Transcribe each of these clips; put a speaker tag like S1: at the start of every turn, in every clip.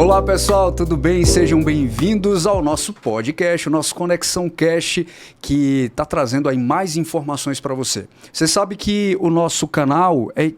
S1: Olá pessoal, tudo bem? Sejam bem-vindos ao nosso podcast, o nosso Conexão Cash, que está trazendo aí mais informações para você. Você sabe que o nosso canal é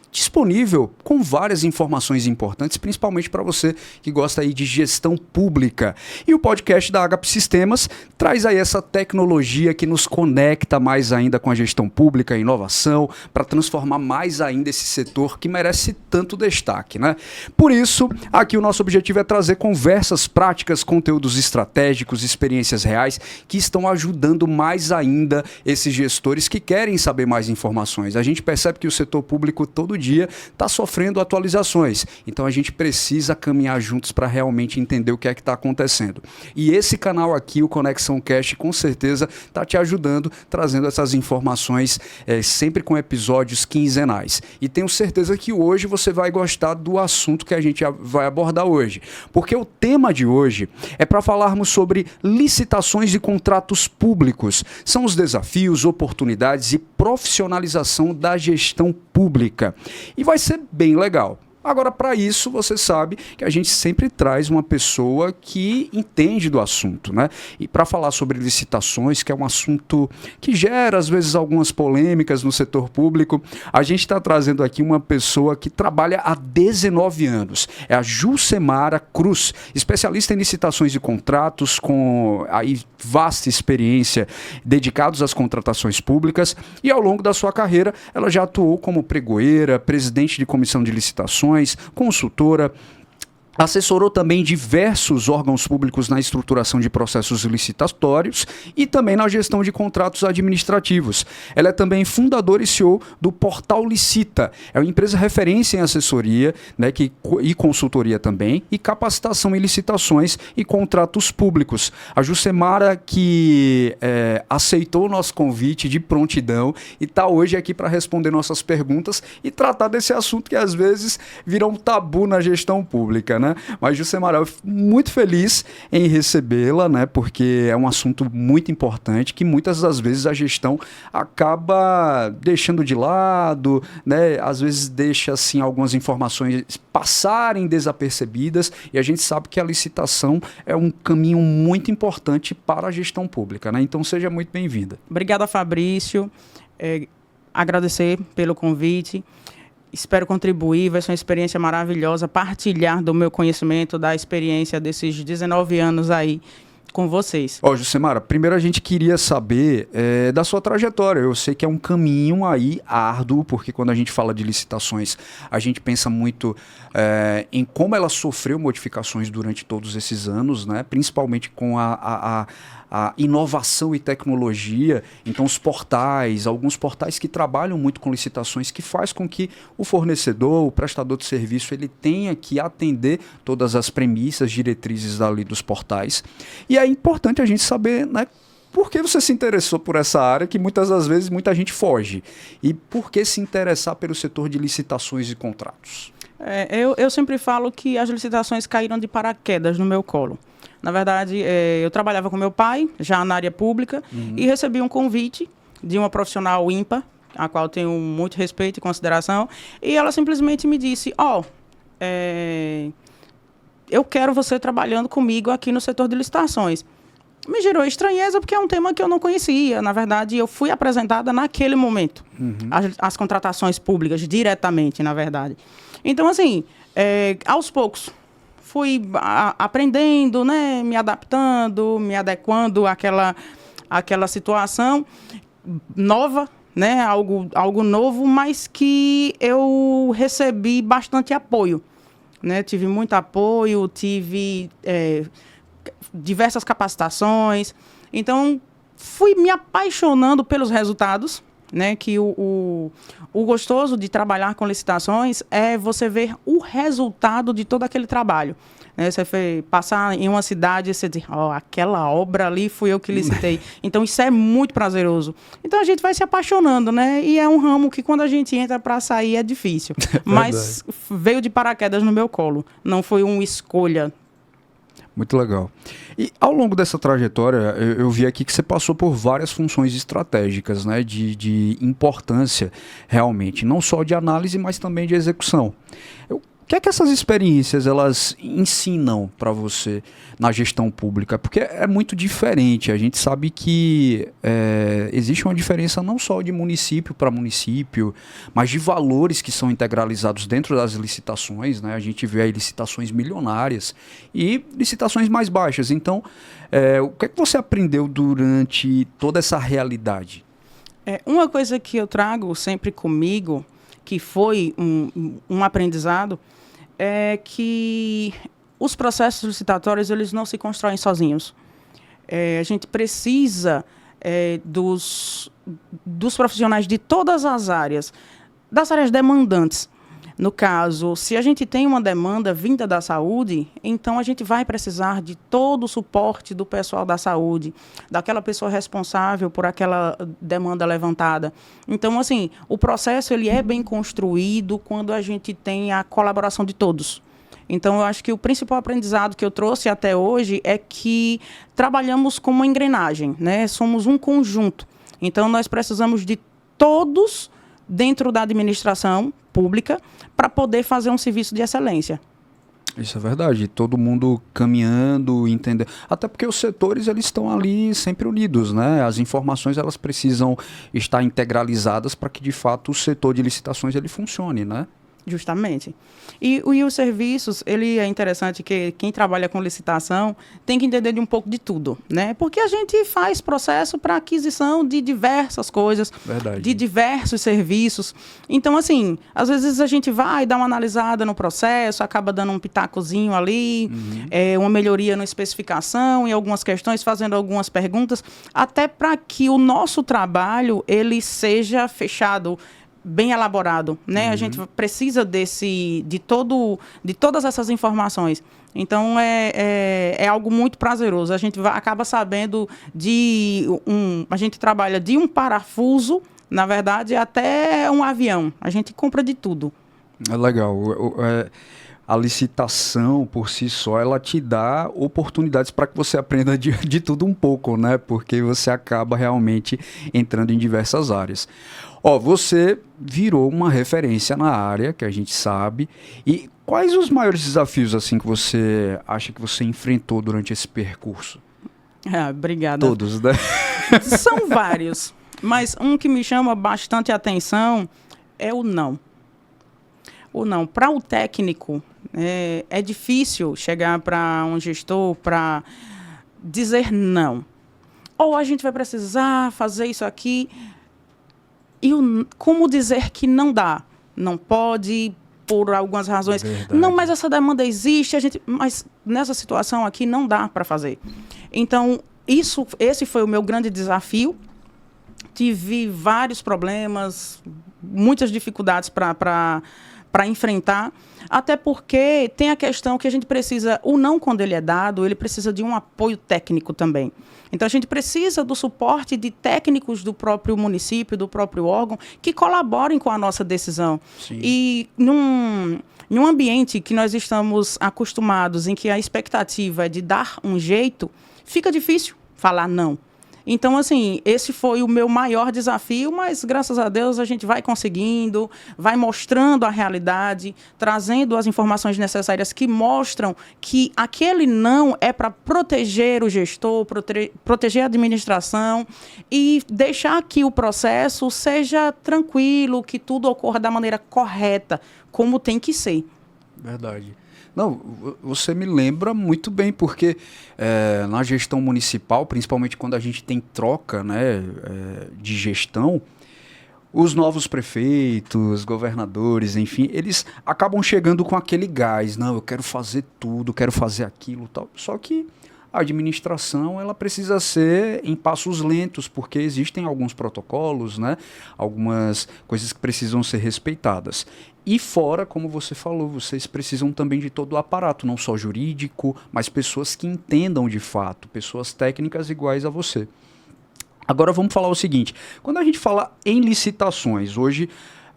S1: disponível com várias informações importantes, principalmente para você que gosta aí de gestão pública. E o podcast da Agape Sistemas traz aí essa tecnologia que nos conecta mais ainda com a gestão pública, a inovação, para transformar mais ainda esse setor que merece tanto destaque, né? Por isso, aqui o nosso objetivo é trazer conversas práticas, conteúdos estratégicos, experiências reais que estão ajudando mais ainda esses gestores que querem saber mais informações. A gente percebe que o setor público todo dia está sofrendo atualizações. Então a gente precisa caminhar juntos para realmente entender o que é que está acontecendo. E esse canal aqui, o Conexão Cash, com certeza está te ajudando, trazendo essas informações sempre com episódios quinzenais. E tenho certeza que hoje você vai gostar do assunto que a gente vai abordar hoje. Porque o tema de hoje é para falarmos sobre licitações e contratos públicos. São os desafios, oportunidades e profissionalização da gestão pública. E vai ser bem legal. Agora, para isso, você sabe que a gente sempre traz uma pessoa que entende do assunto, né? E para falar sobre licitações, que é um assunto que gera, às vezes, algumas polêmicas no setor público, a gente está trazendo aqui uma pessoa que trabalha há 19 anos. É a Jucemara Cruz, especialista em licitações e contratos, com aí vasta experiência dedicados às contratações públicas. E ao longo da sua carreira, ela já atuou como pregoeira, presidente de comissão de licitações, consultora, assessorou também diversos órgãos públicos na estruturação de processos licitatórios e também na gestão de contratos administrativos. Ela é também fundadora e CEO do Portal Licita. É uma empresa referência em assessoria, né, e consultoria também, e capacitação em licitações e contratos públicos. A Jucemara, que aceitou o nosso convite de prontidão e está hoje aqui para responder nossas perguntas e tratar desse assunto que às vezes vira um tabu na gestão pública, né? Mas, Jucemara, eu fico muito feliz em recebê-la, né? Porque é um assunto muito importante que muitas das vezes a gestão acaba deixando de lado, né? Às vezes deixa assim, algumas informações passarem desapercebidas e a gente sabe que a licitação é um caminho muito importante para a gestão pública, né? Então, seja muito bem-vinda.
S2: Obrigada, Fabrício. Agradecer pelo convite. Espero contribuir, vai ser uma experiência maravilhosa, partilhar do meu conhecimento, da experiência desses 19 anos aí com vocês.
S1: Jucemara, primeiro a gente queria saber da sua trajetória. Eu sei que é um caminho aí árduo, porque quando a gente fala de licitações, a gente pensa muito em como ela sofreu modificações durante todos esses anos, né? Principalmente com a inovação e tecnologia. Então os portais, alguns portais que trabalham muito com licitações, que faz com que o fornecedor, o prestador de serviço, ele tenha que atender todas as premissas, diretrizes ali dos portais. E é importante a gente saber, né, por que você se interessou por essa área que muitas das vezes muita gente foge? E por que se interessar pelo setor de licitações e contratos?
S2: Eu sempre falo que as licitações caíram de paraquedas no meu colo. Na verdade, eu trabalhava com meu pai, já na área pública, e recebi um convite de uma profissional ímpar, a qual tenho muito respeito e consideração, e ela simplesmente me disse, eu quero você trabalhando comigo aqui no setor de licitações. Me gerou estranheza porque é um tema que eu não conhecia. Na verdade, eu fui apresentada naquele momento, as contratações públicas, diretamente, na verdade. Então, assim, aos poucos, fui aprendendo, né, me adaptando, me adequando àquela situação nova, né, algo novo, mas que eu recebi bastante apoio, né, tive muito apoio, tive diversas capacitações, então fui me apaixonando pelos resultados, né, que o gostoso de trabalhar com licitações é você ver o resultado de todo aquele trabalho. Né? Você passar em uma cidade e você diz, aquela obra ali fui eu que licitei. Então, isso é muito prazeroso. Então, a gente vai se apaixonando, né? E é um ramo que, quando a gente entra para sair, é difícil. Mas veio de paraquedas no meu colo. Não foi uma escolha.
S1: Muito legal. E ao longo dessa trajetória, eu vi aqui que você passou por várias funções estratégicas, né, de importância realmente, não só de análise, mas também de execução. Eu que é que essas experiências elas ensinam para você na gestão pública? Porque é muito diferente. A gente sabe que existe uma diferença não só de município para município, mas de valores que são integralizados dentro das licitações, né? A gente vê aí licitações milionárias e licitações mais baixas. Então, o que é que você aprendeu durante toda essa realidade?
S2: Uma coisa que eu trago sempre comigo, que foi um aprendizado, é que os processos licitatórios eles não se constroem sozinhos. A gente precisa dos profissionais de todas as áreas, das áreas demandantes. No caso, se a gente tem uma demanda vinda da saúde, então a gente vai precisar de todo o suporte do pessoal da saúde, daquela pessoa responsável por aquela demanda levantada. Então, assim, o processo ele é bem construído quando a gente tem a colaboração de todos. Então, eu acho que o principal aprendizado que eu trouxe até hoje é que trabalhamos como uma engrenagem, né? Somos um conjunto. Então, nós precisamos de todos dentro da administração pública para poder fazer um serviço de excelência.
S1: Isso é verdade, todo mundo caminhando, entendendo. Até porque os setores eles estão ali sempre unidos, né? As informações elas precisam estar integralizadas para que de fato o setor de licitações ele funcione, né?
S2: Justamente. E os serviços, ele é interessante que quem trabalha com licitação tem que entender de um pouco de tudo, né? Porque a gente faz processo para aquisição de diversas coisas,
S1: verdade,
S2: de diversos serviços. Então, assim, às vezes a gente vai dar uma analisada no processo, acaba dando um pitacozinho ali, uma melhoria na especificação, em algumas questões, fazendo algumas perguntas, até para que o nosso trabalho ele seja fechado, bem elaborado, né? A gente precisa de todas essas informações. Então, é algo muito prazeroso. A gente acaba sabendo a gente trabalha de um parafuso, na verdade, até um avião. A gente compra de tudo.
S1: É legal. A licitação, por si só, ela te dá oportunidades para que você aprenda de tudo um pouco, né? Porque você acaba realmente entrando em diversas áreas. Você virou uma referência na área, que a gente sabe. E quais os maiores desafios assim que você acha que você enfrentou durante esse percurso?
S2: Obrigada.
S1: Todos, né?
S2: São vários, mas um que me chama bastante atenção é o não. O não. Para o técnico, é difícil chegar para um gestor para dizer não. Ou a gente vai precisar fazer isso aqui. E como dizer que não dá? Não pode, por algumas razões.
S1: Verdade.
S2: Não, mas essa demanda existe, mas nessa situação aqui não dá para fazer. Então, esse foi o meu grande desafio. Tive vários problemas, muitas dificuldades para enfrentar, até porque tem a questão que a gente precisa, o não quando ele é dado, ele precisa de um apoio técnico também. Então, a gente precisa do suporte de técnicos do próprio município, do próprio órgão, que colaborem com a nossa decisão.
S1: Sim.
S2: E num ambiente que nós estamos acostumados, em que a expectativa é de dar um jeito, fica difícil falar não. Então, assim, esse foi o meu maior desafio, mas, graças a Deus, a gente vai conseguindo, vai mostrando a realidade, trazendo as informações necessárias que mostram que aquele não é para proteger o gestor, proteger a administração e deixar que o processo seja tranquilo, que tudo ocorra da maneira correta, como tem que ser.
S1: Verdade. Não, você me lembra muito bem, porque na gestão municipal, principalmente quando a gente tem troca, né, de gestão, os novos prefeitos, governadores, enfim, eles acabam chegando com aquele gás. Não, eu quero fazer tudo, quero fazer aquilo, tal. Só que a administração ela precisa ser em passos lentos, porque existem alguns protocolos, né, algumas coisas que precisam ser respeitadas. E fora, como você falou, vocês precisam também de todo o aparato, não só jurídico, mas pessoas que entendam de fato, pessoas técnicas iguais a você. Agora vamos falar o seguinte, quando a gente fala em licitações, hoje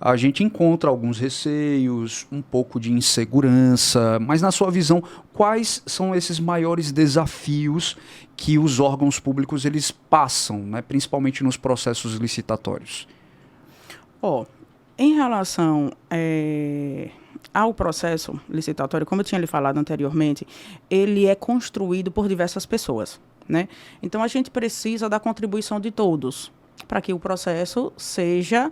S1: a gente encontra alguns receios, um pouco de insegurança, mas na sua visão, quais são esses maiores desafios que os órgãos públicos eles passam, né, principalmente nos processos licitatórios?
S2: Em relação O processo licitatório, como eu tinha lhe falado anteriormente, ele é construído por diversas pessoas, né? Então, a gente precisa da contribuição de todos para que o processo seja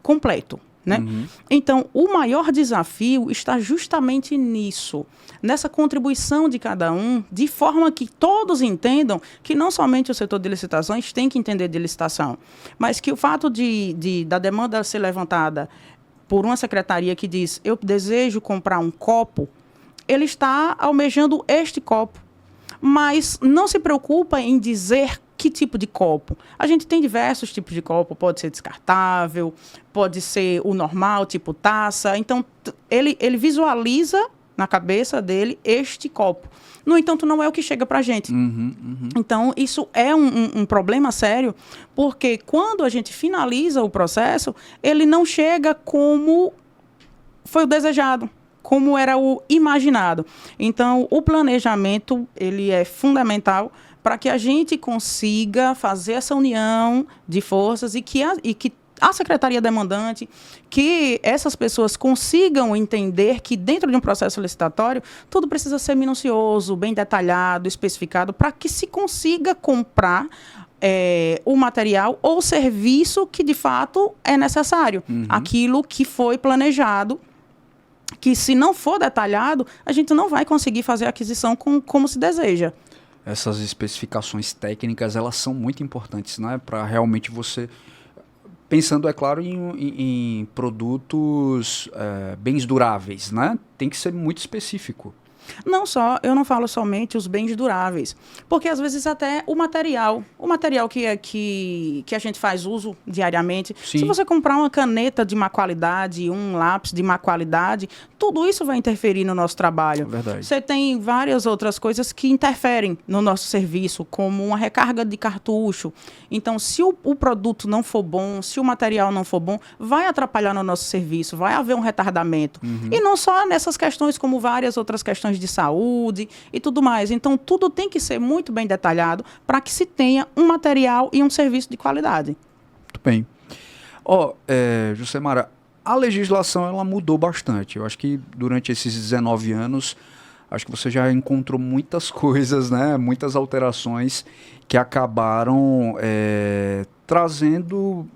S2: completo, né? Então, o maior desafio está justamente nisso, nessa contribuição de cada um, de forma que todos entendam que não somente o setor de licitações tem que entender de licitação, mas que o fato da demanda ser levantada por uma secretaria que diz, eu desejo comprar um copo, ele está almejando este copo, mas não se preocupa em dizer que tipo de copo. A gente tem diversos tipos de copo, pode ser descartável, pode ser o normal, tipo taça. Então, ele visualiza na cabeça dele este copo. No entanto, não é o que chega para a gente. Então, isso é um problema sério, porque quando a gente finaliza o processo, ele não chega como foi o desejado, como era o imaginado. Então, o planejamento, ele é fundamental para que a gente consiga fazer essa união de forças e que a secretaria demandante, que essas pessoas consigam entender que dentro de um processo licitatório, tudo precisa ser minucioso, bem detalhado, especificado, para que se consiga comprar o material ou serviço que de fato é necessário. Aquilo que foi planejado, que se não for detalhado, a gente não vai conseguir fazer a aquisição como se deseja.
S1: Essas especificações técnicas, elas são muito importantes, né? Para realmente você... Pensando, é claro, em produtos, bens duráveis, né? Tem que ser muito específico.
S2: Eu não falo somente os bens duráveis, porque às vezes até o material que a gente faz uso diariamente,
S1: Sim.
S2: Se você comprar uma caneta de má qualidade, um lápis de má qualidade, tudo isso vai interferir no nosso trabalho.
S1: Verdade.
S2: Você tem várias outras coisas que interferem no nosso serviço, como uma recarga de cartucho. Então, se o produto não for bom, se o material não for bom, vai atrapalhar no nosso serviço, vai haver um retardamento. E não só nessas questões, como várias outras questões de saúde e tudo mais. Então, tudo tem que ser muito bem detalhado para que se tenha um material e um serviço de qualidade.
S1: Muito bem. Jucemara, a legislação ela mudou bastante. Eu acho que durante esses 19 anos, acho que você já encontrou muitas coisas, né? Muitas alterações que acabaram trazendo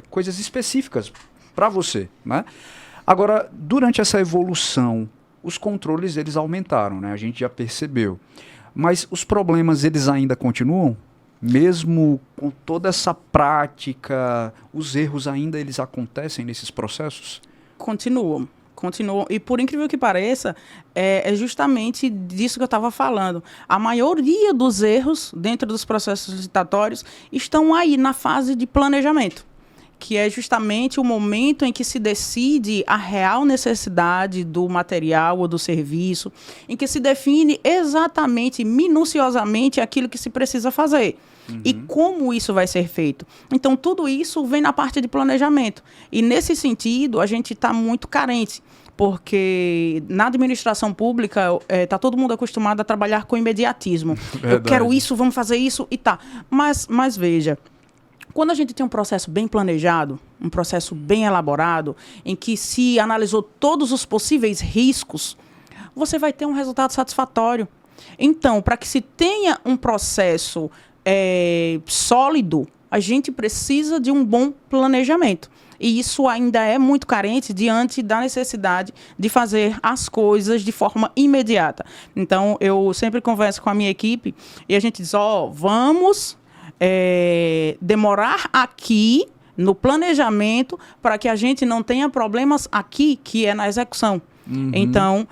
S1: coisas específicas para você, né? Agora, durante essa evolução, os controles eles aumentaram, né? A gente já percebeu. Mas os problemas eles ainda continuam? Mesmo com toda essa prática, os erros ainda eles acontecem nesses processos?
S2: Continuam. E por incrível que pareça, é justamente disso que eu estava falando. A maioria dos erros dentro dos processos licitatórios estão aí na fase de planejamento, que é justamente o momento em que se decide a real necessidade do material ou do serviço, em que se define exatamente, minuciosamente, aquilo que se precisa fazer. E como isso vai ser feito. Então, tudo isso vem na parte de planejamento. E, nesse sentido, a gente está muito carente, porque na administração pública está todo mundo acostumado a trabalhar com imediatismo.
S1: Verdade.
S2: Eu quero isso, vamos fazer isso e tá. Mas veja, quando a gente tem um processo bem planejado, um processo bem elaborado, em que se analisou todos os possíveis riscos, você vai ter um resultado satisfatório. Então, para que se tenha um processo sólido, a gente precisa de um bom planejamento. E isso ainda é muito carente diante da necessidade de fazer as coisas de forma imediata. Então, eu sempre converso com a minha equipe e a gente diz, vamos demorar aqui no planejamento para que a gente não tenha problemas aqui, que é na execução. Então,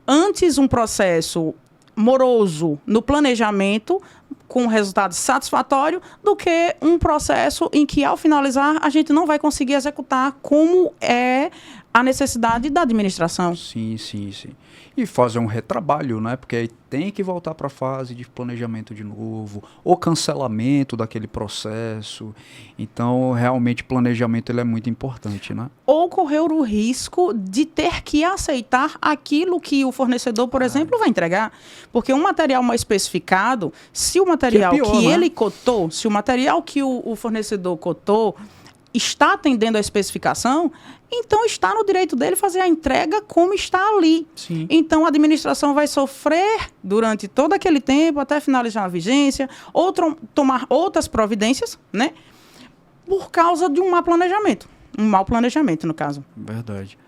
S2: antes um processo moroso no planejamento, com um resultado satisfatório, do que um processo em que, ao finalizar, a gente não vai conseguir executar como é a necessidade da administração.
S1: Sim. E fazer um retrabalho, né? Porque aí tem que voltar para a fase de planejamento de novo, ou cancelamento daquele processo. Então, realmente, planejamento ele é muito importante, né?
S2: Ou correr o risco de ter que aceitar aquilo que o fornecedor, por exemplo, vai entregar. Porque um material mal especificado, se o material
S1: que é pior, né?
S2: ele cotou, se o material que o fornecedor cotou está atendendo a especificação, então está no direito dele fazer a entrega como está ali.
S1: Sim.
S2: Então a administração vai sofrer durante todo aquele tempo, até finalizar a vigência, ou tomar outras providências, né? Por causa de um mau planejamento. Um mau planejamento, no caso.
S1: Verdade.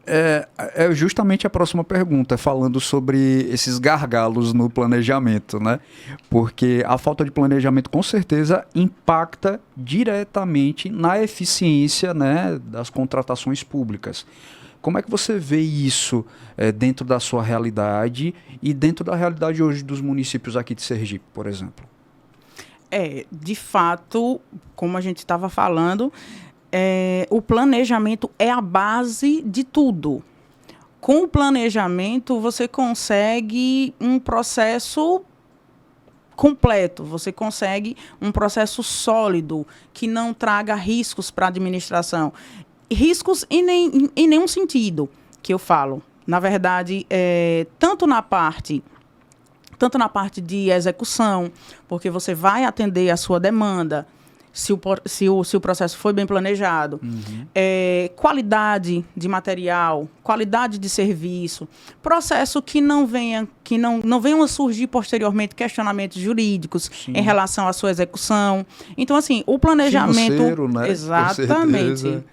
S1: É justamente a próxima pergunta, falando sobre esses gargalos no planejamento, né? Porque a falta de planejamento, com certeza, impacta diretamente na eficiência, né, das contratações públicas. Como é que você vê isso dentro da sua realidade e dentro da realidade hoje dos municípios aqui de Sergipe, por exemplo?
S2: De fato, como a gente estava falando... o planejamento é a base de tudo. Com o planejamento, você consegue um processo completo, você consegue um processo sólido, que não traga riscos para a administração. Riscos em nenhum sentido, que eu falo. Na verdade, tanto na parte de execução, porque você vai atender a sua demanda, se o processo foi bem planejado, qualidade de material, qualidade de serviço, processo que não venham a surgir posteriormente questionamentos jurídicos em relação à sua execução. Então, assim, o planejamento...
S1: Financeiro, né?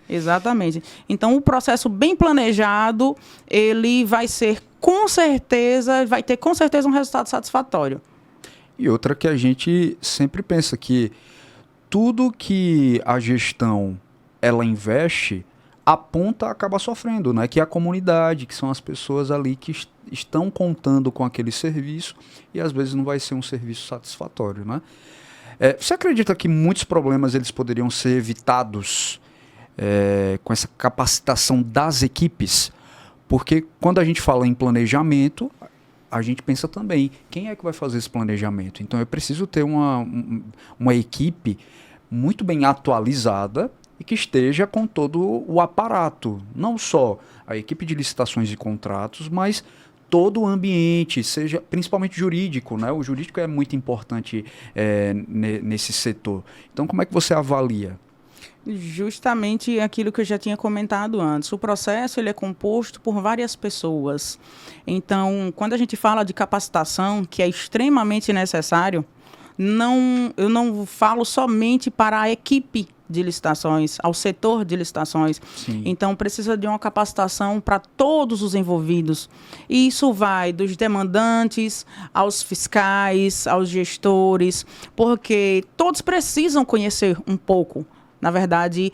S2: Exatamente. Então, o processo bem planejado, ele vai ter com certeza um resultado satisfatório.
S1: E outra que a gente sempre pensa que tudo que a gestão ela investe, a ponta acaba sofrendo, né? Que é a comunidade, que são as pessoas ali que estão contando com aquele serviço e às vezes não vai ser um serviço satisfatório, né? Você acredita que muitos problemas eles poderiam ser evitados com essa capacitação das equipes? Porque quando a gente fala em planejamento, a gente pensa também, quem é que vai fazer esse planejamento? Então, eu preciso ter uma equipe muito bem atualizada e que esteja com todo o aparato. Não só a equipe de licitações e contratos, mas todo o ambiente, seja principalmente jurídico, né? O jurídico é muito importante nesse setor. Então, como é que você avalia?
S2: Justamente aquilo que eu já tinha comentado antes. O processo ele é composto por várias pessoas. Então, quando a gente fala de capacitação, que é extremamente necessário, eu não falo somente para a equipe de licitações, ao setor de licitações.
S1: Sim.
S2: Então, precisa de uma capacitação para todos os envolvidos. E isso vai dos demandantes, aos fiscais, aos gestores, porque todos precisam conhecer um pouco. Na verdade,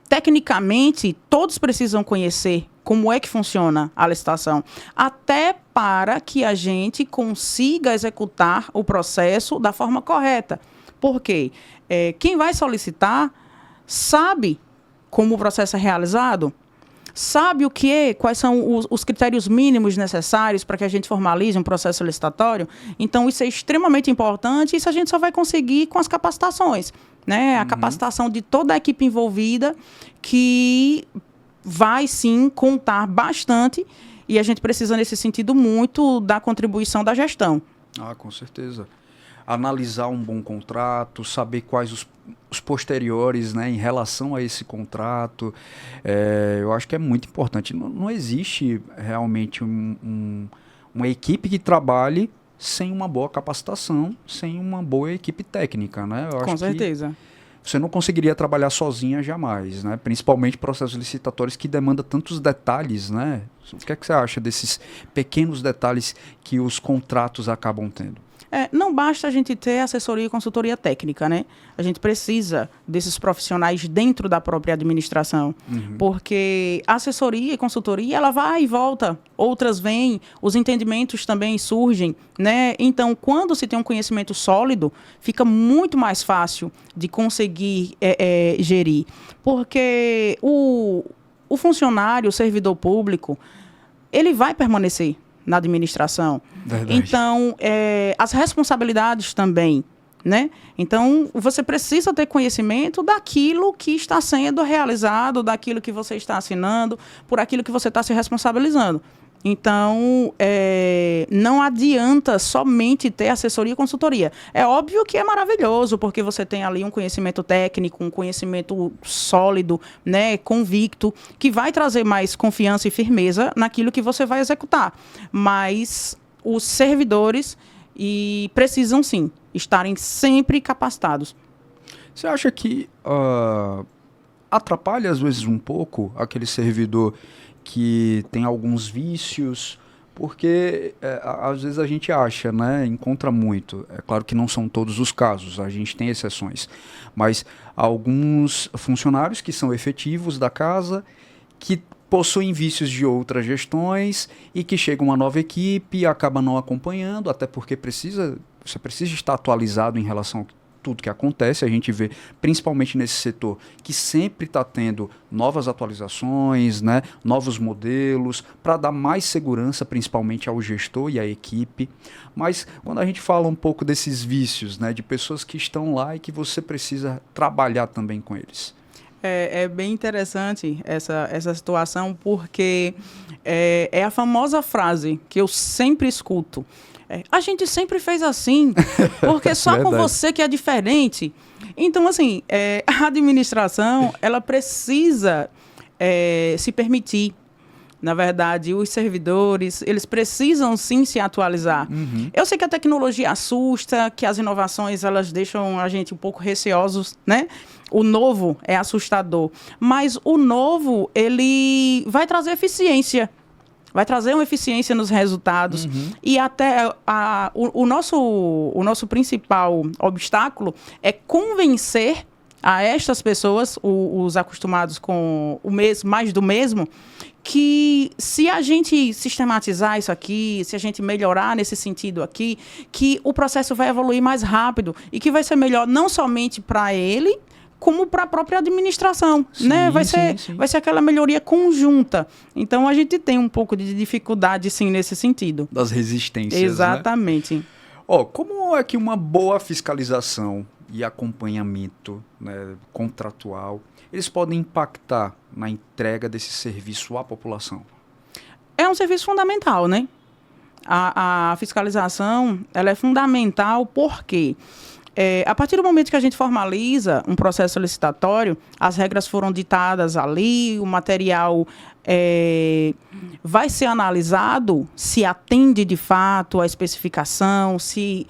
S2: tecnicamente, todos precisam conhecer como é que funciona a licitação, até para que a gente consiga executar o processo da forma correta. Por quê? Quem vai solicitar sabe como o processo é realizado, sabe quais são os critérios mínimos necessários para que a gente formalize um processo licitatório. Então, isso é extremamente importante e isso a gente só vai conseguir com as capacitações, né? A capacitação de toda a equipe envolvida, que vai, sim, contar bastante, e a gente precisa, nesse sentido, muito da contribuição da gestão.
S1: Ah, com certeza. Analisar um bom contrato, saber quais os posteriores, né, em relação a esse contrato, eu acho que é muito importante. Não existe realmente uma equipe que trabalhe sem uma boa capacitação, sem uma boa equipe técnica, né? Eu acho
S2: com certeza.
S1: Que você não conseguiria trabalhar sozinha jamais, né? Principalmente processos licitatórios que demandam tantos detalhes, né? O que é que você acha desses pequenos detalhes que os contratos acabam tendo?
S2: Não basta a gente ter assessoria e consultoria técnica, né? A gente precisa desses profissionais dentro da própria administração, porque a assessoria e consultoria, ela vai e volta, outras vêm, os entendimentos também surgem, né? Então, quando se tem um conhecimento sólido, fica muito mais fácil de conseguir gerir, porque o funcionário, o servidor público, ele vai permanecer na administração.
S1: Verdade.
S2: Então, as responsabilidades também, né? Então, você precisa ter conhecimento daquilo que está sendo realizado, daquilo que você está assinando, por aquilo que você está se responsabilizando. Então, não adianta somente ter assessoria e consultoria. É óbvio que é maravilhoso, porque você tem ali um conhecimento técnico, um conhecimento sólido, né, convicto, que vai trazer mais confiança e firmeza naquilo que você vai executar. Mas os servidores precisam, sim, estarem sempre capacitados.
S1: Você acha que atrapalha, às vezes, um pouco aquele servidor que tem alguns vícios? Porque às vezes a gente acha, né, encontra muito. É claro que não são todos os casos, a gente tem exceções. Mas alguns funcionários que são efetivos da casa, que possuem vícios de outras gestões e que chega uma nova equipe e acaba não acompanhando, até porque você precisa estar atualizado em relação a tudo que acontece. A gente vê, principalmente nesse setor, que sempre está tendo novas atualizações, né, novos modelos, para dar mais segurança, principalmente ao gestor e à equipe. Mas quando a gente fala um pouco desses vícios, né, de pessoas que estão lá e que você precisa trabalhar também com eles.
S2: É bem interessante essa situação, porque é a famosa frase que eu sempre escuto. A gente sempre fez assim, porque só com você que é diferente. Então, assim, a administração, ela precisa se permitir. Na verdade, os servidores, eles precisam sim se atualizar. Uhum. Eu sei que a tecnologia assusta, que as inovações, elas deixam a gente um pouco receosos, né? O novo é assustador. Mas o novo, ele vai trazer eficiência. Vai trazer uma eficiência nos resultados. Uhum. E até o nosso principal obstáculo é convencer a estas pessoas, os acostumados com o mesmo, mais do mesmo, que se a gente sistematizar isso aqui, se a gente melhorar nesse sentido aqui, que o processo vai evoluir mais rápido e que vai ser melhor não somente para ele, como para a própria administração, sim, né? Vai ser aquela melhoria conjunta. Então, a gente tem um pouco de dificuldade, sim, nesse sentido.
S1: Das resistências,
S2: exatamente.
S1: Né? Como é que uma boa fiscalização e acompanhamento, né, contratual, eles podem impactar na entrega desse serviço à população?
S2: É um serviço fundamental, né? A fiscalização, ela é fundamental porque a partir do momento que a gente formaliza um processo licitatório, as regras foram ditadas ali, o material vai ser analisado se atende de fato à especificação, se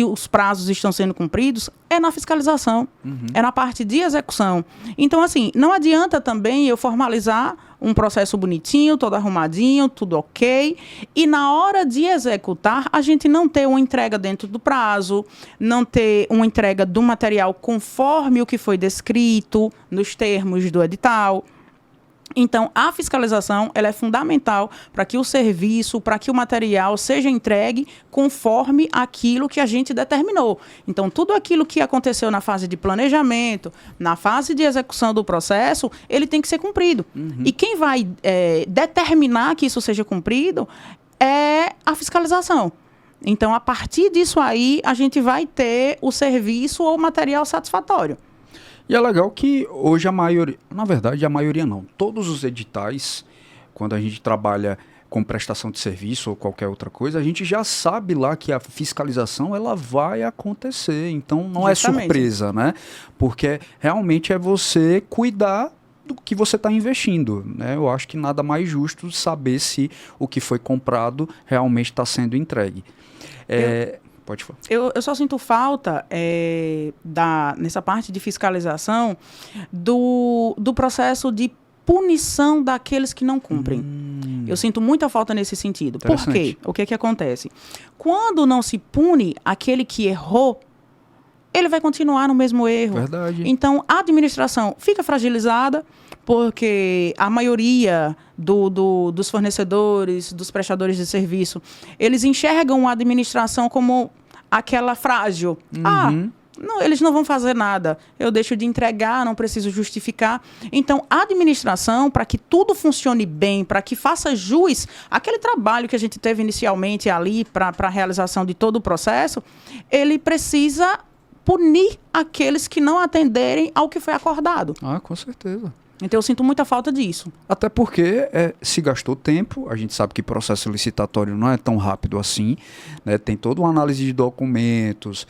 S2: os prazos estão sendo cumpridos, é na fiscalização, é na parte de execução. Então, assim, não adianta também eu formalizar um processo bonitinho, todo arrumadinho, tudo ok, e na hora de executar, a gente não ter uma entrega dentro do prazo, não ter uma entrega do material conforme o que foi descrito nos termos do edital. Então, a fiscalização ela é fundamental para que o serviço, para que o material seja entregue conforme aquilo que a gente determinou. Então, tudo aquilo que aconteceu na fase de planejamento, na fase de execução do processo, ele tem que ser cumprido. Uhum. E quem vai determinar que isso seja cumprido é a fiscalização. Então, a partir disso aí, a gente vai ter o serviço ou o material satisfatório.
S1: E é legal que hoje a maioria, na verdade a maioria não, todos os editais, quando a gente trabalha com prestação de serviço ou qualquer outra coisa, a gente já sabe lá que a fiscalização ela vai acontecer, então não justamente é surpresa, né? Porque realmente é você cuidar do que você está investindo, né? Eu acho que nada mais justo saber se o que foi comprado realmente está sendo entregue. Pode falar.
S2: Eu só sinto falta nessa parte de fiscalização do processo de punição daqueles que não cumprem. Eu sinto muita falta nesse sentido. Por quê? O que acontece? Quando não se pune aquele que errou, ele vai continuar no mesmo erro.
S1: Verdade.
S2: Então, a administração fica fragilizada, porque a maioria dos fornecedores, dos prestadores de serviço, eles enxergam a administração como aquela frágil. Uhum. Não, eles não vão fazer nada. Eu deixo de entregar, não preciso justificar. Então, a administração, para que tudo funcione bem, para que faça jus àquele trabalho que a gente teve inicialmente ali para a realização de todo o processo, ele precisa punir aqueles que não atenderem ao que foi acordado.
S1: Com certeza.
S2: Então eu sinto muita falta disso.
S1: Até porque se gastou tempo, a gente sabe que processo licitatório não é tão rápido assim, né? Tem toda uma análise de documentos,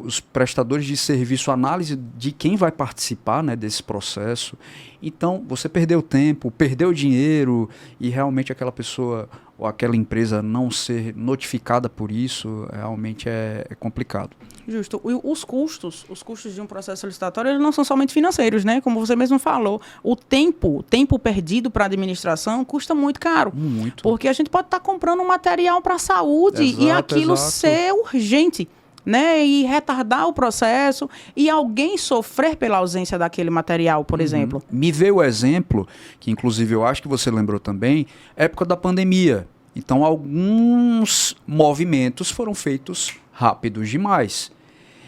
S1: os prestadores de serviço, análise de quem vai participar, né, desse processo. Então, você perdeu tempo, perdeu dinheiro e realmente aquela pessoa ou aquela empresa não ser notificada por isso, realmente é complicado.
S2: Justo. Os custos de um processo licitatório, eles não são somente financeiros, né? Como você mesmo falou, o tempo perdido para a administração custa muito caro.
S1: Muito.
S2: Porque a gente pode estar comprando um material para a saúde e aquilo ser urgente, né? E retardar o processo e alguém sofrer pela ausência daquele material, por exemplo.
S1: Me veio o exemplo, que inclusive eu acho que você lembrou também, época da pandemia. Então, alguns movimentos foram feitos rápidos demais,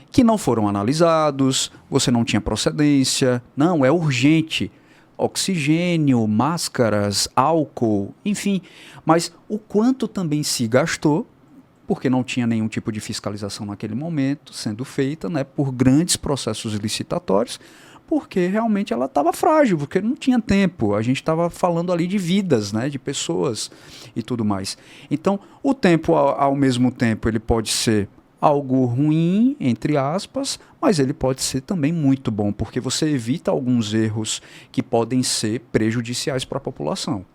S1: que não foram analisados, você não tinha procedência, não, é urgente, oxigênio, máscaras, álcool, enfim, mas o quanto também se gastou, porque não tinha nenhum tipo de fiscalização naquele momento sendo feita, né, por grandes processos licitatórios, porque realmente ela estava frágil, porque não tinha tempo. A gente estava falando ali de vidas, né, de pessoas e tudo mais. Então, o tempo, ao mesmo tempo, ele pode ser algo ruim, entre aspas, mas ele pode ser também muito bom, porque você evita alguns erros que podem ser prejudiciais para a população.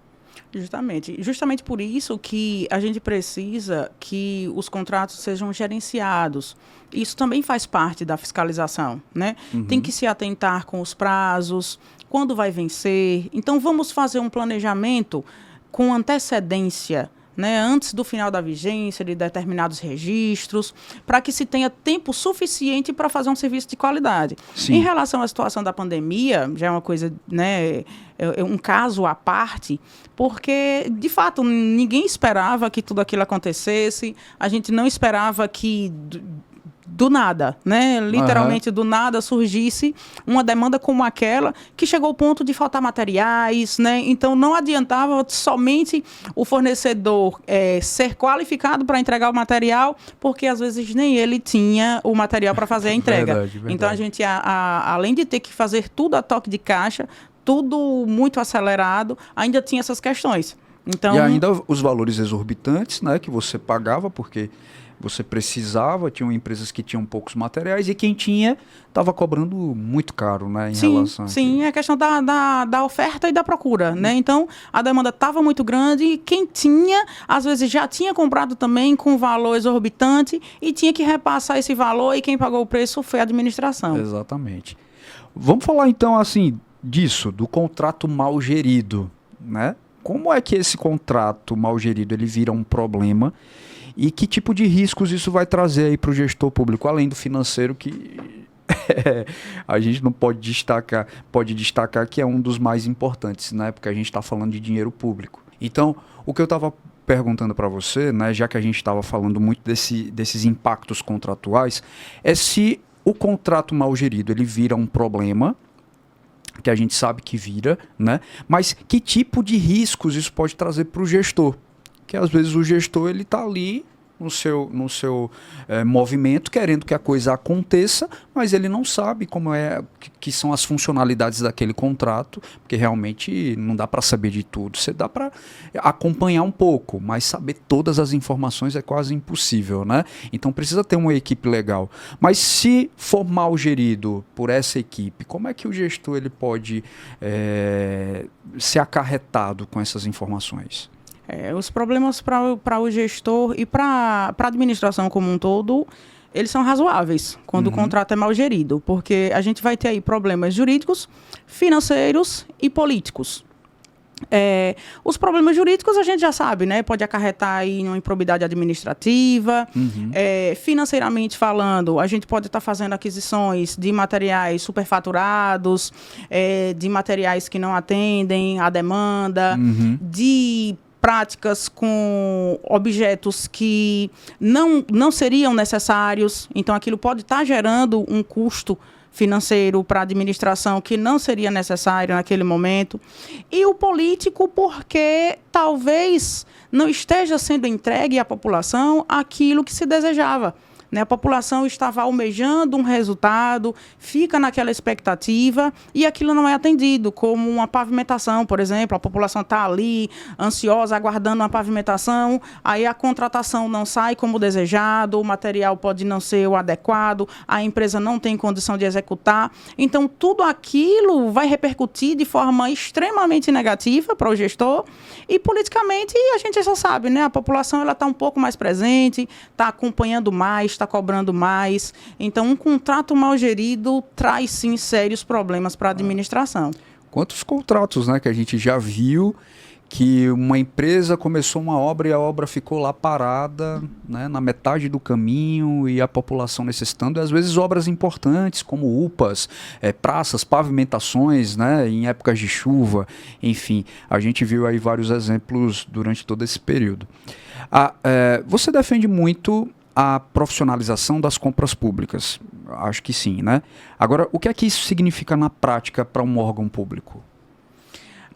S2: Justamente por isso que a gente precisa que os contratos sejam gerenciados. Isso também faz parte da fiscalização, né? Tem que se atentar com os prazos, quando vai vencer. Então, vamos fazer um planejamento com antecedência, né, antes do final da vigência de determinados registros, para que se tenha tempo suficiente para fazer um serviço de qualidade.
S1: Sim.
S2: Em relação à situação da pandemia, já é uma coisa, né, um caso à parte, porque, de fato, ninguém esperava que tudo aquilo acontecesse, a gente não esperava que do nada, né? Literalmente do nada surgisse uma demanda como aquela, que chegou ao ponto de faltar materiais, né? Então não adiantava somente o fornecedor ser qualificado para entregar o material, porque às vezes nem ele tinha o material para fazer a entrega.
S1: Verdade.
S2: Então a gente, além de ter que fazer tudo a toque de caixa, tudo muito acelerado, ainda tinha essas questões. Então,
S1: e ainda os valores exorbitantes, né, que você pagava, porque você precisava, tinham empresas que tinham poucos materiais e quem tinha estava cobrando muito caro, né, em relação a
S2: Sim, é questão da oferta e da procura, né? Então, a demanda estava muito grande e quem tinha, às vezes já tinha comprado também com valor exorbitante e tinha que repassar esse valor e quem pagou o preço foi a administração.
S1: Exatamente. Vamos falar então, assim, disso, do contrato mal gerido, né? Como é que esse contrato mal gerido ele vira um problema? E que tipo de riscos isso vai trazer aí para o gestor público, além do financeiro, que a gente não pode destacar que é um dos mais importantes, né? Porque a gente está falando de dinheiro público. Então, o que eu estava perguntando para você, né, já que a gente estava falando muito desses impactos contratuais, é se o contrato mal gerido ele vira um problema, que a gente sabe que vira, né? Mas que tipo de riscos isso pode trazer para o gestor? Que às vezes o gestor ele está ali no seu movimento, querendo que a coisa aconteça, mas ele não sabe como que são as funcionalidades daquele contrato, porque realmente não dá para saber de tudo. Você dá para acompanhar um pouco, mas saber todas as informações é quase impossível, né? Então precisa ter uma equipe legal. Mas se for mal gerido por essa equipe, como é que o gestor ele pode ser acarretado com essas informações?
S2: Os problemas para o gestor e para a administração como um todo, eles são razoáveis quando o contrato é mal gerido, porque a gente vai ter aí problemas jurídicos, financeiros e políticos. Os problemas jurídicos a gente já sabe, né? Pode acarretar aí uma improbidade administrativa. Financeiramente falando, a gente pode estar fazendo aquisições de materiais superfaturados, de materiais que não atendem à demanda, de práticas com objetos que não seriam necessários. Então, aquilo pode estar gerando um custo financeiro para a administração que não seria necessário naquele momento. E o político, porque talvez não esteja sendo entregue à população aquilo que se desejava. né? A população estava almejando um resultado, fica naquela expectativa e aquilo não é atendido, como uma pavimentação, por exemplo. A população está ali, ansiosa, aguardando uma pavimentação, aí a contratação não sai como desejado, o material pode não ser o adequado, a empresa não tem condição de executar. Então, tudo aquilo vai repercutir de forma extremamente negativa para o gestor e, politicamente, a gente já sabe, né? A população está um pouco mais presente, está acompanhando mais, está cobrando mais. Então, um contrato mal gerido traz, sim, sérios problemas para a administração.
S1: Quantos contratos, né, que a gente já viu que uma empresa começou uma obra e a obra ficou lá parada, né, na metade do caminho e a população necessitando, e às vezes obras importantes como UPAs, praças, pavimentações, né, em épocas de chuva, enfim, a gente viu aí vários exemplos durante todo esse período. Você defende muito a profissionalização das compras públicas? Acho que sim, né? Agora, o que é que isso significa na prática para um órgão público?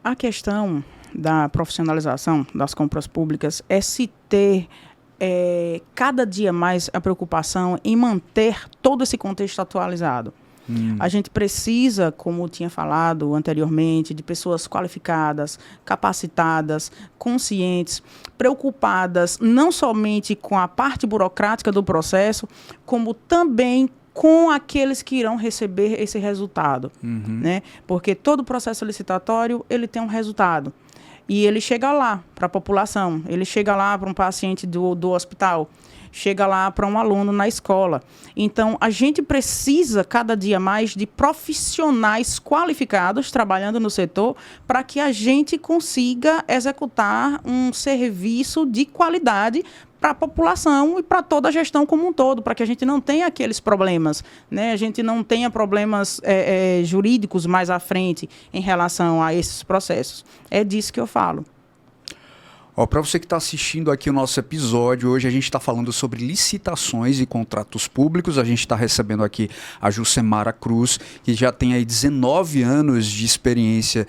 S2: A questão da profissionalização das compras públicas é se ter cada dia mais a preocupação em manter todo esse contexto atualizado. A gente precisa, como tinha falado anteriormente, de pessoas qualificadas, capacitadas, conscientes, preocupadas não somente com a parte burocrática do processo, como também com aqueles que irão receber esse resultado, né? Porque todo processo licitatório ele tem um resultado. E ele chega lá para a população, ele chega lá para um paciente do hospital, chega lá para um aluno na escola. Então, a gente precisa cada dia mais de profissionais qualificados trabalhando no setor para que a gente consiga executar um serviço de qualidade para a população e para toda a gestão como um todo, para que a gente não tenha aqueles problemas, né? A gente não tenha problemas jurídicos mais à frente em relação a esses processos. É disso que eu falo.
S1: Para você que está assistindo aqui o nosso episódio, hoje a gente está falando sobre licitações e contratos públicos. A gente está recebendo aqui a Jucemara Cruz, que já tem aí 19 anos de experiência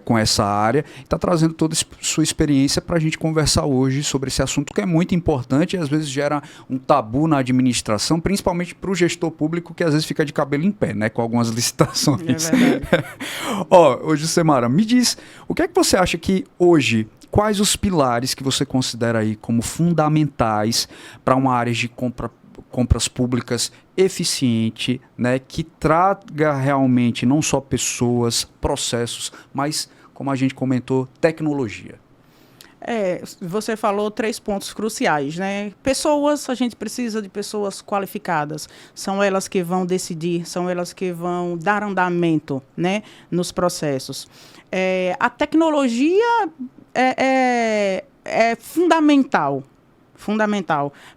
S1: com essa área. Está trazendo toda a sua experiência para a gente conversar hoje sobre esse assunto que é muito importante e às vezes gera um tabu na administração, principalmente para o gestor público que às vezes fica de cabelo em pé, né, com algumas licitações.
S2: É verdade.
S1: Ô Jucemara, me diz, o que é que você acha que hoje... Quais os pilares que você considera aí como fundamentais para uma área de compras públicas eficiente, né, que traga realmente não só pessoas, processos, mas, como a gente comentou, tecnologia?
S2: Você falou 3 pontos cruciais, né? Pessoas, a gente precisa de pessoas qualificadas. São elas que vão decidir, são elas que vão dar andamento, né, nos processos. A tecnologia é fundamental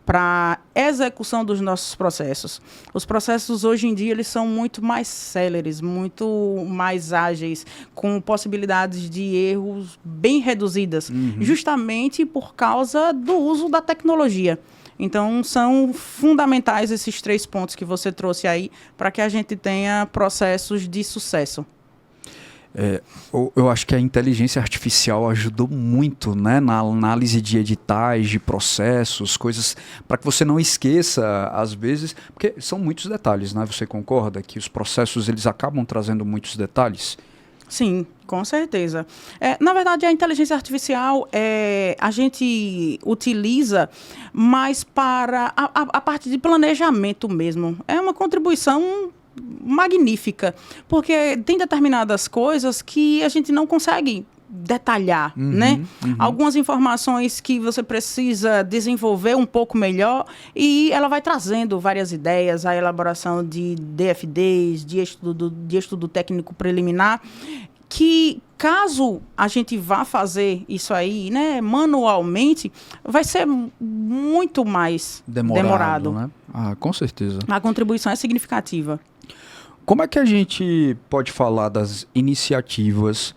S2: para a execução dos nossos processos. Os processos hoje em dia eles são muito mais céleres, muito mais ágeis, com possibilidades de erros bem reduzidas, justamente por causa do uso da tecnologia. Então, são fundamentais esses 3 pontos que você trouxe aí para que a gente tenha processos de sucesso.
S1: Eu acho que a inteligência artificial ajudou muito, né, na análise de editais, de processos, coisas para que você não esqueça, às vezes, porque são muitos detalhes, né? Você concorda que os processos eles acabam trazendo muitos detalhes?
S2: Sim, com certeza. Na verdade, a inteligência artificial a gente utiliza mais para a parte de planejamento mesmo. É uma contribuição magnífica, porque tem determinadas coisas que a gente não consegue detalhar, né? Algumas informações que você precisa desenvolver um pouco melhor e ela vai trazendo várias ideias, a elaboração de DFDs, de estudo técnico preliminar, que caso a gente vá fazer isso aí, né, manualmente, vai ser muito mais demorado.
S1: Né? Com certeza.
S2: A contribuição é significativa.
S1: Como é que a gente pode falar das iniciativas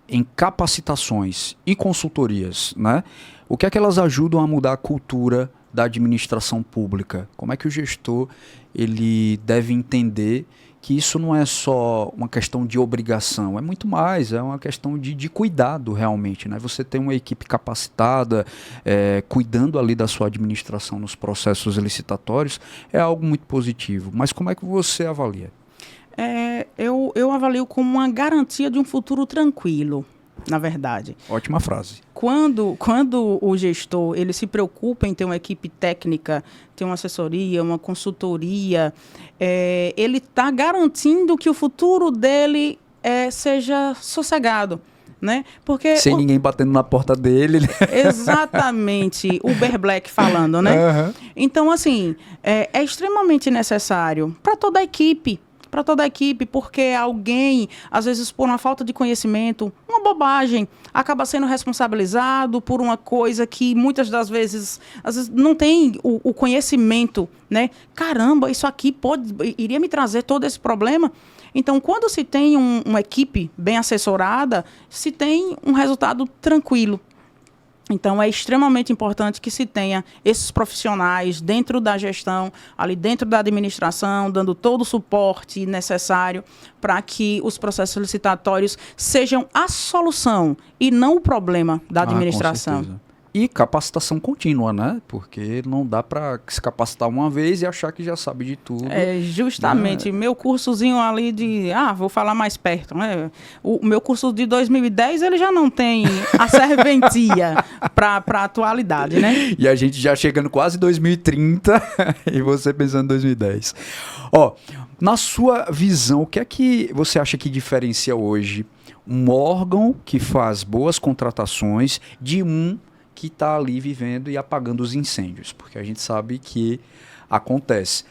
S1: em capacitações e consultorias, né? O que é que elas ajudam a mudar a cultura da administração pública? Como é que o gestor ele deve entender que isso não é só uma questão de obrigação, é muito mais, é uma questão de cuidado realmente, né? Você tem uma equipe capacitada, cuidando ali da sua administração nos processos licitatórios, é algo muito positivo. Mas como é que você avalia?
S2: Eu avalio como uma garantia de um futuro tranquilo, na verdade.
S1: Ótima frase.
S2: Quando o gestor ele se preocupa em ter uma equipe técnica, ter uma assessoria, uma consultoria, ele está garantindo que o futuro dele seja sossegado. Né? Porque
S1: sem ninguém batendo na porta dele.
S2: Exatamente, Uber Black falando, né? Uhum. Então, assim, é extremamente necessário para toda a equipe, porque alguém, às vezes por uma falta de conhecimento, uma bobagem, acaba sendo responsabilizado por uma coisa que muitas das vezes, às vezes não tem o conhecimento, né? Caramba, isso aqui iria me trazer todo esse problema. Então, quando se tem uma equipe bem assessorada, se tem um resultado tranquilo. Então, é extremamente importante que se tenha esses profissionais dentro da gestão, ali dentro da administração, dando todo o suporte necessário para que os processos licitatórios sejam a solução e não o problema da administração.
S1: Com certeza. E capacitação contínua, né? Porque não dá para se capacitar uma vez e achar que já sabe de tudo.
S2: Justamente. Meu cursozinho ali vou falar mais perto, né? O meu curso de 2010, ele já não tem a serventia para a atualidade, né?
S1: E a gente já chegando quase 2030 e você pensando em 2010. Na sua visão, o que é que você acha que diferencia hoje um órgão que faz boas contratações de que está ali vivendo e apagando os incêndios, porque a gente sabe que acontece.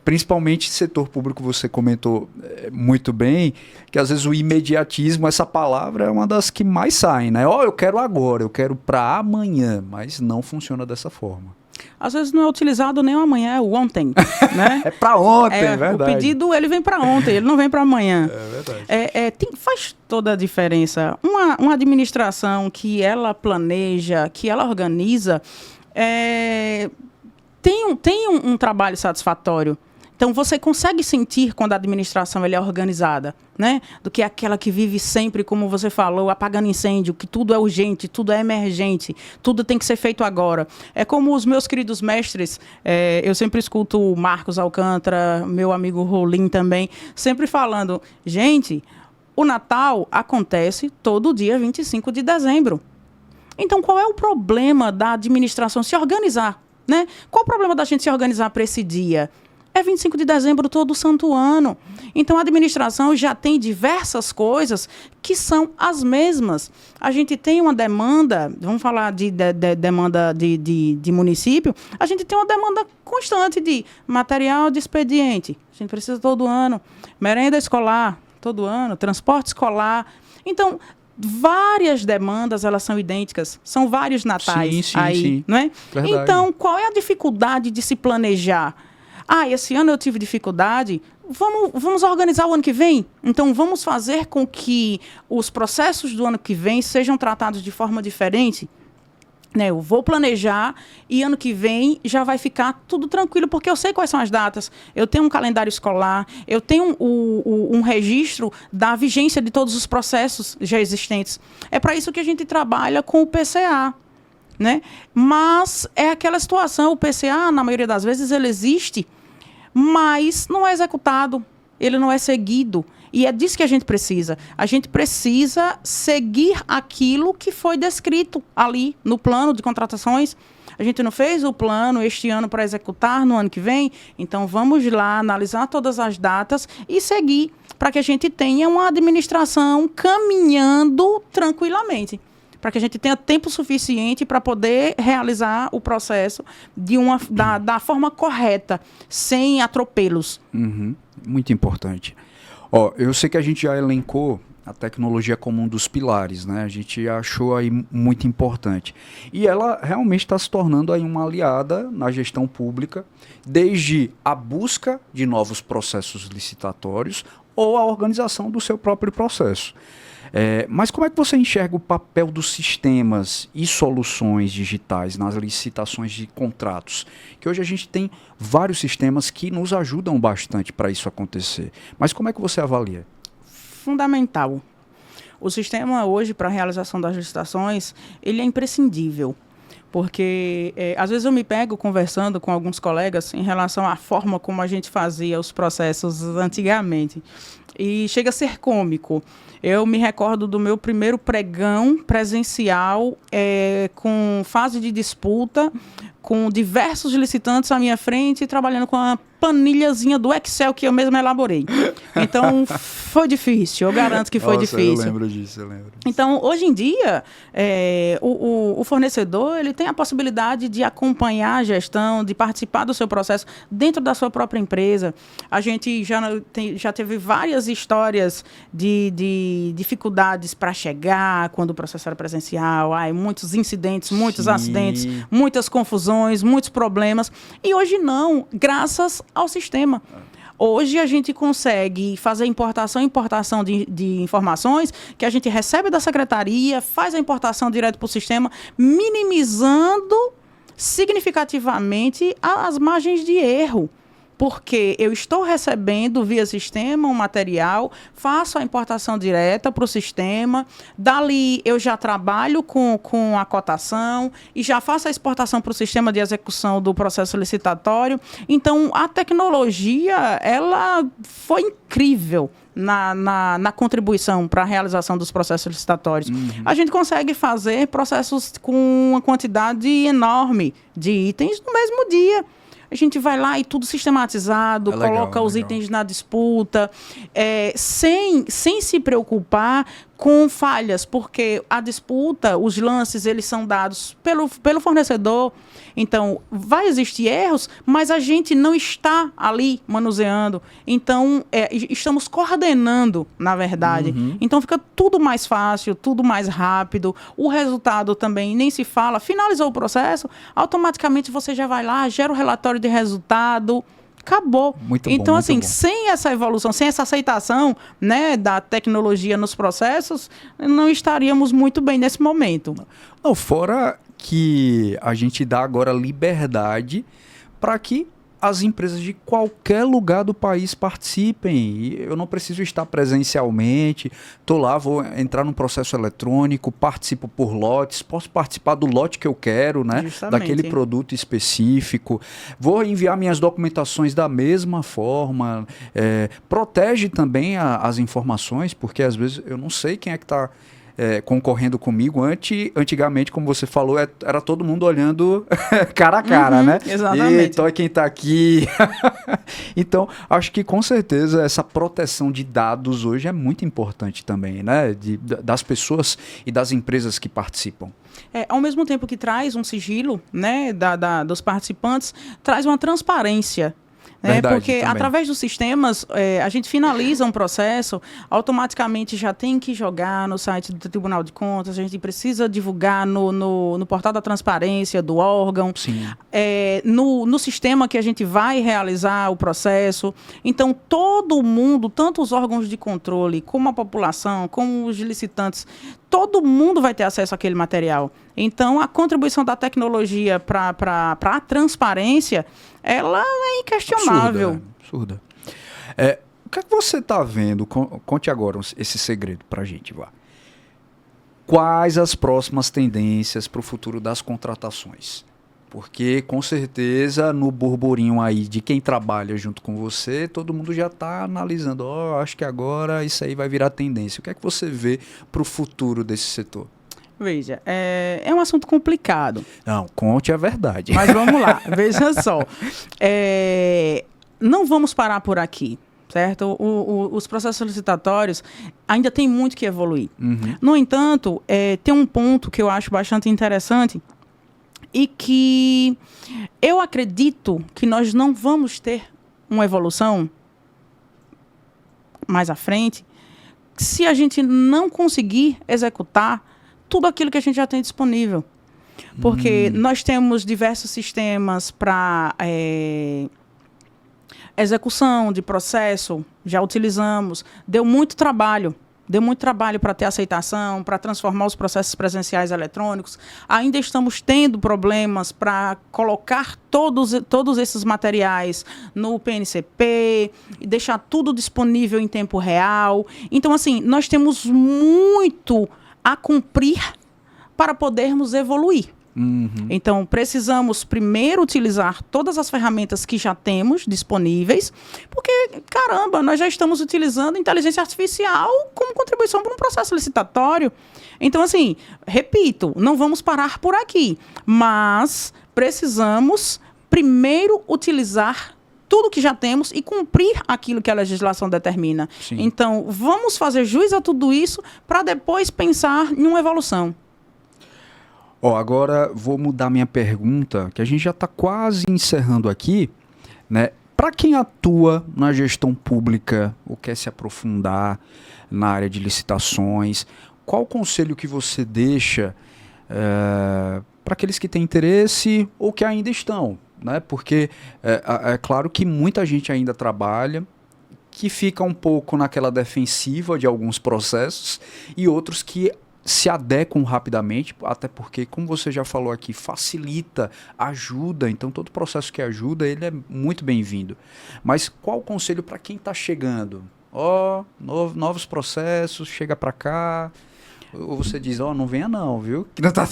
S1: Principalmente setor público, você comentou muito bem, que às vezes o imediatismo, essa palavra é uma das que mais saem, né? Eu quero agora, eu quero para amanhã, mas não funciona dessa forma.
S2: Às vezes não é utilizado nem o amanhã, é o ontem, né?
S1: É para ontem, é verdade.
S2: O pedido, ele vem para ontem, ele não vem para amanhã.
S1: É verdade.
S2: Faz toda a diferença. Uma administração que ela planeja, que ela organiza, tem um trabalho satisfatório. Então, você consegue sentir quando a administração ela é organizada, né? Do que aquela que vive sempre, como você falou, apagando incêndio, que tudo é urgente, tudo é emergente, tudo tem que ser feito agora. É como os meus queridos mestres, eu sempre escuto o Marcos Alcântara, meu amigo Rolim também, sempre falando, gente, o Natal acontece todo dia 25 de dezembro. Então, qual é o problema da administração se organizar, né? Qual o problema da gente se organizar para esse dia? É 25 de dezembro todo santo ano. Então, a administração já tem diversas coisas que são as mesmas. A gente tem uma demanda, vamos falar de demanda de município, a gente tem uma demanda constante de material de expediente. A gente precisa todo ano. Merenda escolar, todo ano. Transporte escolar. Então, várias demandas, elas são idênticas. São vários natais
S1: sim.
S2: Não é?
S1: Verdade.
S2: Então, qual é a dificuldade de se planejar? Esse ano eu tive dificuldade, vamos organizar o ano que vem? Então, vamos fazer com que os processos do ano que vem sejam tratados de forma diferente? Né, eu vou planejar e ano que vem já vai ficar tudo tranquilo, porque eu sei quais são as datas, eu tenho um calendário escolar, eu tenho um registro da vigência de todos os processos já existentes. É para isso que a gente trabalha com o PCA. Né? Mas é aquela situação, o PCA, na maioria das vezes, ele existe, mas não é executado, ele não é seguido. E é disso que a gente precisa. A gente precisa seguir aquilo que foi descrito ali no plano de contratações. A gente não fez o plano este ano para executar no ano que vem, então vamos lá analisar todas as datas e seguir para que a gente tenha uma administração caminhando tranquilamente. Para que a gente tenha tempo suficiente para poder realizar o processo da forma correta, sem atropelos.
S1: Uhum. Muito importante. Eu sei que a gente já elencou a tecnologia como um dos pilares, né? A gente achou aí muito importante. E ela realmente está se tornando aí uma aliada na gestão pública, desde a busca de novos processos licitatórios ou a organização do seu próprio processo. Mas como é que você enxerga o papel dos sistemas e soluções digitais nas licitações de contratos? Que hoje a gente tem vários sistemas que nos ajudam bastante para isso acontecer. Mas como é que você avalia?
S2: Fundamental. O sistema hoje, para a realização das licitações, ele é imprescindível. Porque, às vezes eu me pego conversando com alguns colegas em relação à forma como a gente fazia os processos antigamente. E chega a ser cômico. Eu me recordo do meu primeiro pregão presencial com fase de disputa, com diversos licitantes à minha frente, trabalhando com a planilhazinha do Excel que eu mesmo elaborei. Então, foi difícil, eu garanto que foi difícil.
S1: Eu lembro disso.
S2: Então, hoje em dia, o fornecedor ele tem a possibilidade de acompanhar a gestão, de participar do seu processo dentro da sua própria empresa. A gente já teve várias histórias de dificuldades para chegar quando o processo era presencial, muitos incidentes, muitos acidentes, muitas confusões, muitos problemas. E hoje não, graças ao sistema. Hoje a gente consegue fazer importação e importação de informações que a gente recebe da secretaria, faz a importação direto para o sistema, minimizando significativamente as margens de erro. Porque eu estou recebendo via sistema um material, faço a importação direta para o sistema, dali eu já trabalho com a cotação e já faço a exportação para o sistema de execução do processo licitatório. Então, a tecnologia, ela foi incrível na contribuição para a realização dos processos licitatórios. A gente consegue fazer processos com uma quantidade enorme de itens no mesmo dia. A gente vai lá e tudo sistematizado, coloca os itens na disputa, sem se preocupar com falhas, porque a disputa, os lances, eles são dados pelo fornecedor. Então, vai existir erros, mas a gente não está ali manuseando. Então, estamos coordenando, na verdade. Então, fica tudo mais fácil, tudo mais rápido. O resultado também nem se fala. Finalizou o processo, automaticamente você já vai lá, gera o relatório de resultado. Acabou. Então, assim, sem essa evolução, sem essa aceitação, né, da tecnologia nos processos, não estaríamos muito bem nesse momento.
S1: Não, fora que a gente dá agora liberdade para que as empresas de qualquer lugar do país participem. E eu não preciso estar presencialmente, estou lá, vou entrar num processo eletrônico, participo por lotes, posso participar do lote que eu quero, né?
S2: Justamente.
S1: Daquele produto específico. Vou enviar minhas documentações da mesma forma. Protege também as informações, porque às vezes eu não sei quem é que está concorrendo comigo. Antigamente, como você falou, era todo mundo olhando cara a cara, né?
S2: Exatamente.
S1: Então, quem está aqui. Então, acho que com certeza essa proteção de dados hoje é muito importante também, né? Das pessoas e das empresas que participam.
S2: Ao mesmo tempo que traz um sigilo, né, dos participantes, traz uma transparência. Porque também, através dos sistemas, a gente finaliza um processo, automaticamente já tem que jogar no site do Tribunal de Contas, a gente precisa divulgar no portal da transparência do órgão, no sistema que a gente vai realizar o processo. Então, todo mundo, tanto os órgãos de controle, como a população, como os licitantes, todo mundo vai ter acesso àquele material. Então, a contribuição da tecnologia para a transparência, ela é inquestionável.
S1: Absurda. O que é que você está vendo? Conte agora esse segredo para a gente. Vá. Quais as próximas tendências para o futuro das contratações? Porque, com certeza, no burburinho aí de quem trabalha junto com você, todo mundo já está analisando. Acho que agora isso aí vai virar tendência. O que é que você vê para o futuro desse setor?
S2: Veja, é um assunto complicado.
S1: Não, conte a verdade.
S2: Mas vamos lá, veja só. Não vamos parar por aqui, certo? Os processos licitatórios ainda tem muito que evoluir. No entanto, tem um ponto que eu acho bastante interessante e que eu acredito que nós não vamos ter uma evolução mais à frente se a gente não conseguir executar tudo aquilo que a gente já tem disponível. Porque nós temos diversos sistemas para execução de processo, já utilizamos, deu muito trabalho Deu muito trabalho para ter aceitação, para transformar os processos presenciais eletrônicos. Ainda estamos tendo problemas para colocar todos esses materiais no PNCP, e deixar tudo disponível em tempo real. Então, assim, nós temos muito a cumprir para podermos evoluir. Então, precisamos primeiro utilizar todas as ferramentas que já temos disponíveis, porque, caramba, nós já estamos utilizando inteligência artificial como contribuição para um processo licitatório. Então, assim, repito, não vamos parar por aqui, mas precisamos primeiro utilizar tudo que já temos e cumprir aquilo que a legislação determina.
S1: Sim.
S2: Então, vamos fazer jus a tudo isso para depois pensar em uma evolução.
S1: Agora vou mudar minha pergunta, que a gente já está quase encerrando aqui, né? Para quem atua na gestão pública ou quer se aprofundar na área de licitações, qual o conselho que você deixa para aqueles que têm interesse ou que ainda estão, né? Porque é claro que muita gente ainda trabalha, que fica um pouco naquela defensiva de alguns processos e outros que se adequam rapidamente, até porque, como você já falou aqui, facilita, ajuda. Então, todo processo que ajuda, ele é muito bem-vindo. Mas qual o conselho para quem está chegando? Novos processos, chega para cá. Ou você diz, não venha não, viu? Que não, tá...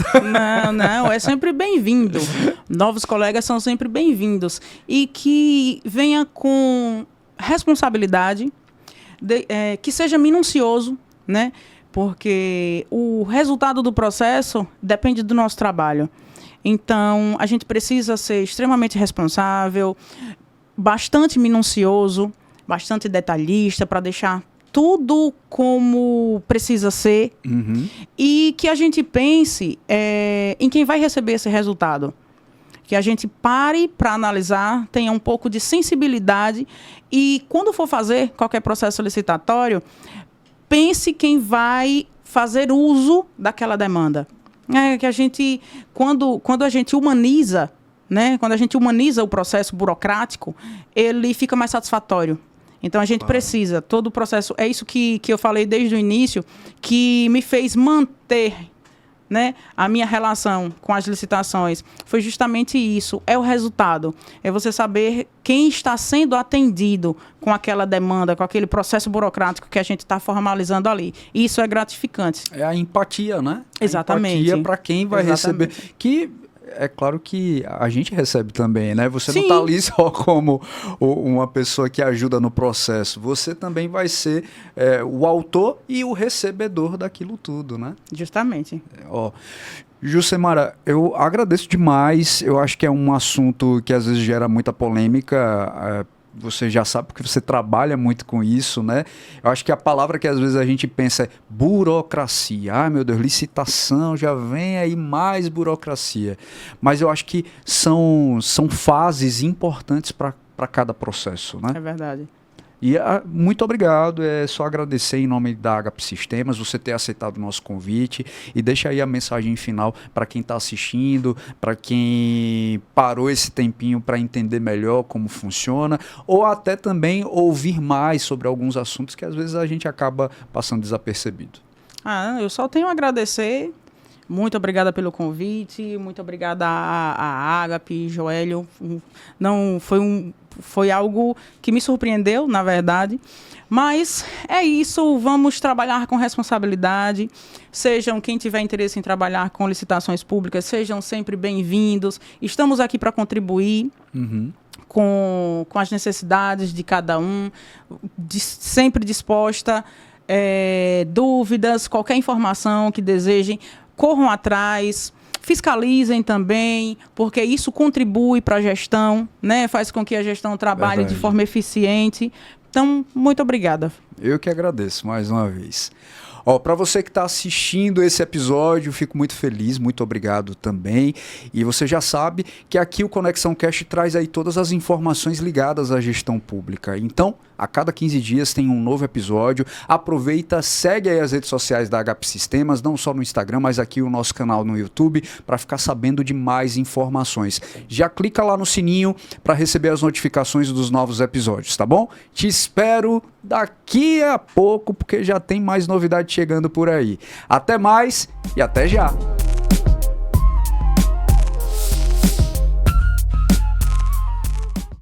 S2: não, é sempre bem-vindo. Novos colegas são sempre bem-vindos. E que venha com responsabilidade, que seja minucioso, né? Porque o resultado do processo depende do nosso trabalho. Então, a gente precisa ser extremamente responsável, bastante minucioso, bastante detalhista, para deixar tudo como precisa ser. E que a gente pense em quem vai receber esse resultado. Que a gente pare para analisar, tenha um pouco de sensibilidade e, quando for fazer qualquer processo licitatório, pense quem vai fazer uso daquela demanda. Que a gente, quando a gente humaniza, né, quando a gente humaniza o processo burocrático, ele fica mais satisfatório. Então, a gente precisa, todo o processo, é isso que eu falei desde o início, que me fez manter, né, a minha relação com as licitações. Foi justamente isso, é o resultado. É você saber quem está sendo atendido com aquela demanda, com aquele processo burocrático que a gente está formalizando ali. Isso é gratificante.
S1: É a empatia, né?
S2: Exatamente.
S1: A empatia para quem vai receber. Que é claro que a gente recebe também, né? Você não está ali só como uma pessoa que ajuda no processo. Você também vai ser o autor e o recebedor daquilo tudo, né?
S2: Justamente.
S1: Jucemara, eu agradeço demais. Eu acho que é um assunto que às vezes gera muita polêmica. Você já sabe porque você trabalha muito com isso, né? Eu acho que a palavra que às vezes a gente pensa é burocracia. Ai, meu Deus, licitação, já vem aí mais burocracia. Mas eu acho que são fases importantes para cada processo, né?
S2: É verdade.
S1: E muito obrigado, é só agradecer em nome da HP Sistemas você ter aceitado o nosso convite e deixa aí a mensagem final para quem está assistindo, para quem parou esse tempinho para entender melhor como funciona ou até também ouvir mais sobre alguns assuntos que às vezes a gente acaba passando desapercebido.
S2: Eu só tenho a agradecer. Muito obrigada pelo convite, muito obrigada a HP, Joélio. Não, foi algo que me surpreendeu, na verdade. Mas é isso, vamos trabalhar com responsabilidade. Sejam quem tiver interesse em trabalhar com licitações públicas, sejam sempre bem-vindos. Estamos aqui para contribuir com as necessidades de cada um, sempre disposta. Dúvidas, qualquer informação que desejem, corram atrás, fiscalizem também, porque isso contribui para a gestão, né? Faz com que a gestão trabalhe de forma eficiente. Então, muito obrigada.
S1: Eu que agradeço mais uma vez. Ó, para você que está assistindo esse episódio, fico muito feliz, muito obrigado também. E você já sabe que aqui o Conexão Cash traz aí todas as informações ligadas à gestão pública. Então, a cada 15 dias tem um novo episódio. Aproveita, segue aí as redes sociais da HP Sistemas, não só no Instagram, mas aqui o nosso canal no YouTube, para ficar sabendo de mais informações. Já clica lá no sininho para receber as notificações dos novos episódios, tá bom? Te espero daqui a pouco, porque já tem mais novidade chegando por aí. Até mais e até já!